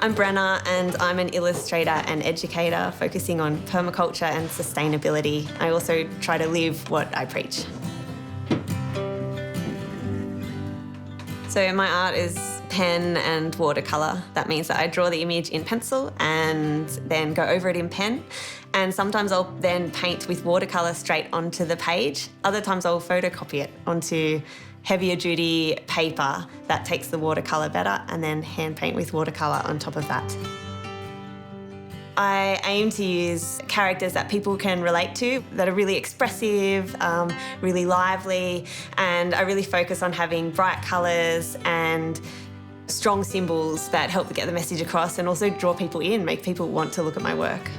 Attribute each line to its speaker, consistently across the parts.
Speaker 1: I'm Brenna and I'm an illustrator and educator focusing on permaculture and sustainability. I also try to live what I preach. So my art is pen and watercolour. That means that I draw the image in pencil and then go over it in pen. And sometimes I'll then paint with watercolour straight onto the page. Other times I'll photocopy it onto heavier duty paper that takes the watercolour better and then hand paint with watercolour on top of that. I aim to use characters that people can relate to, that are really expressive, really lively, and I really focus on having bright colours and strong symbols that help get the message across and also draw people in, make people want to look at my work.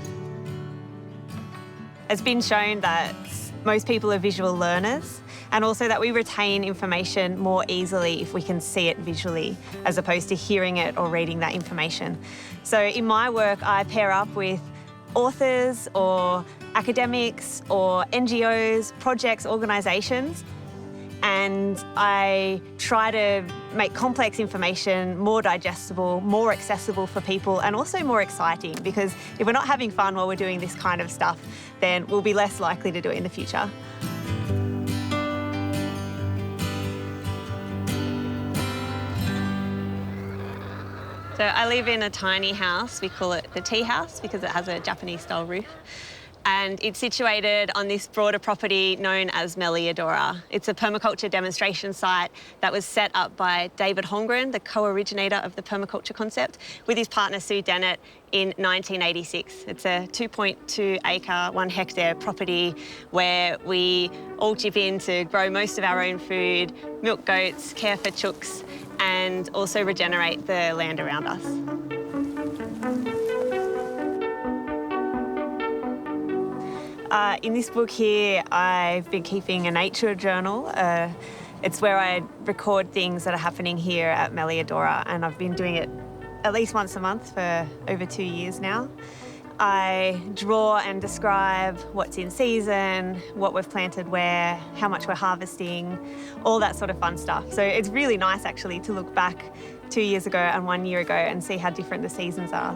Speaker 1: It's been shown that most people are visual learners and also that we retain information more easily if we can see it visually as opposed to hearing it or reading that information. So in my work, I pair up with authors or academics or NGOs, projects, organisations, and I try to make complex information more digestible, more accessible for people and also more exciting, because if we're not having fun while we're doing this kind of stuff, then we'll be less likely to do it in the future. So I live in a tiny house. We call it the tea house because it has a Japanese-style roof. And it's situated on this broader property known as Meliodora. It's a permaculture demonstration site that was set up by David Holmgren, the co-originator of the permaculture concept, with his partner Sue Dennett in 1986. It's a 2.2 acre, 1 hectare property where we all chip in to grow most of our own food, milk goats, care for chooks, and also regenerate the land around us. In this book here, I've been keeping a nature journal. It's where I record things that are happening here at Meliodora, and I've been doing it at least once a month for over 2 years now. I draw and describe what's in season, what we've planted where, how much we're harvesting, all that sort of fun stuff. So it's really nice actually to look back 2 years ago and 1 year ago and see how different the seasons are.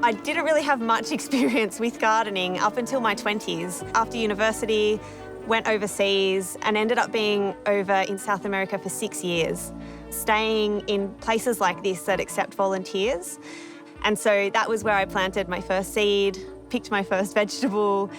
Speaker 1: I didn't really have much experience with gardening up until my 20s. After university, went overseas and ended up being over in South America for 6 years, staying in places like this that accept volunteers. And so that was where I planted my first seed, picked my first vegetable,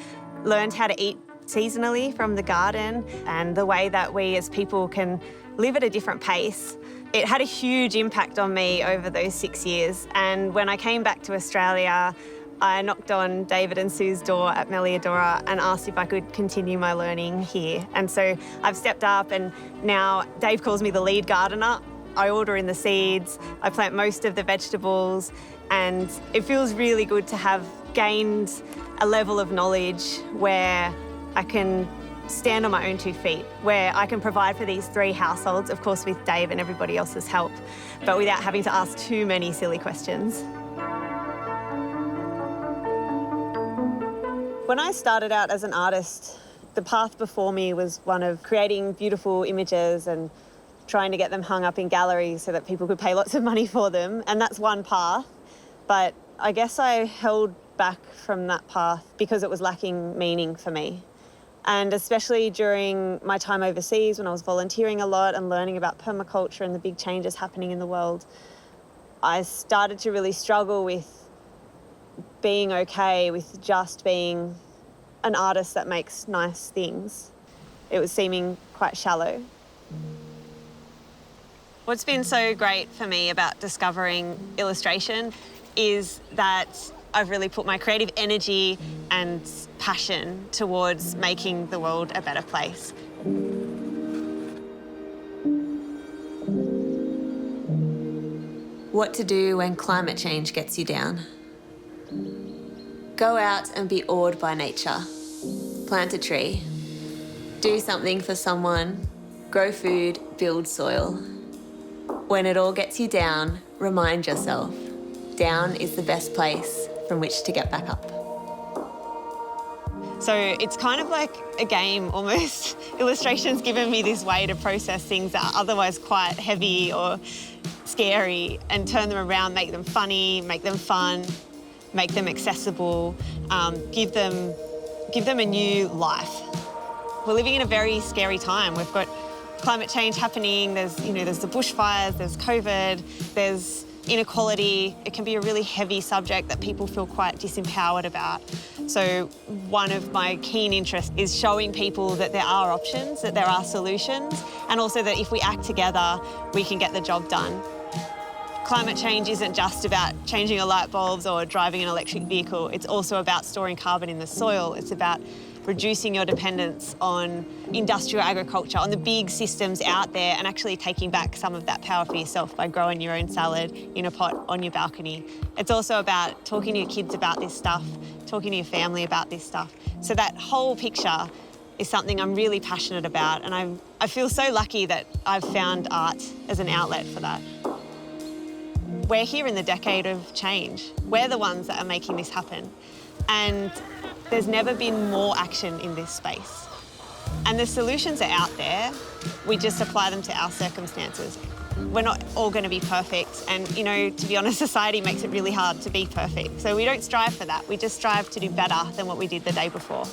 Speaker 1: learned how to eat seasonally from the garden and the way that we as people can live at a different pace. It had a huge impact on me over those 6 years. And when I came back to Australia, I knocked on David and Sue's door at Meliodora and asked if I could continue my learning here. And so I've stepped up and now Dave calls me the lead gardener. I order in the seeds, I plant most of the vegetables, and it feels really good to have gained a level of knowledge where I can stand on my own 2 feet, where I can provide for these 3 households, of course with Dave and everybody else's help, but without having to ask too many silly questions. When I started out as an artist, the path before me was one of creating beautiful images and trying to get them hung up in galleries so that people could pay lots of money for them, and that's one path. But I guess I held back from that path because it was lacking meaning for me. And especially during my time overseas when I was volunteering a lot and learning about permaculture and the big changes happening in the world, I started to really struggle with being okay with just being an artist that makes nice things. It was seeming quite shallow. What's been so great for me about discovering illustration is that I've really put my creative energy and passion towards making the world a better place. What to do when climate change gets you down? Go out and be awed by nature. Plant a tree. Do something for someone. Grow food, build soil. When it all gets you down, remind yourself, down is the best place from which to get back up. So it's kind of like a game almost. Illustration's given me this way to process things that are otherwise quite heavy or scary and turn them around, make them funny, make them fun, make them accessible, give them a new life. We're living in a very scary time. We've got climate change happening, there's the bushfires, there's COVID, there's inequality. It can be a really heavy subject that people feel quite disempowered about. So one of my keen interests is showing people that there are options, that there are solutions, and also that if we act together, we can get the job done. Climate change isn't just about changing a light bulbs or driving an electric vehicle. It's also about storing carbon in the soil. It's about reducing your dependence on industrial agriculture, on the big systems out there, and actually taking back some of that power for yourself by growing your own salad in a pot on your balcony. It's also about talking to your kids about this stuff, talking to your family about this stuff. So that whole picture is something I'm really passionate about, and I feel so lucky that I've found art as an outlet for that. We're here in the decade of change. We're the ones that are making this happen. And there's never been more action in this space. And the solutions are out there. We just apply them to our circumstances. We're not all going to be perfect. And, to be honest, society makes it really hard to be perfect. So we don't strive for that. We just strive to do better than what we did the day before.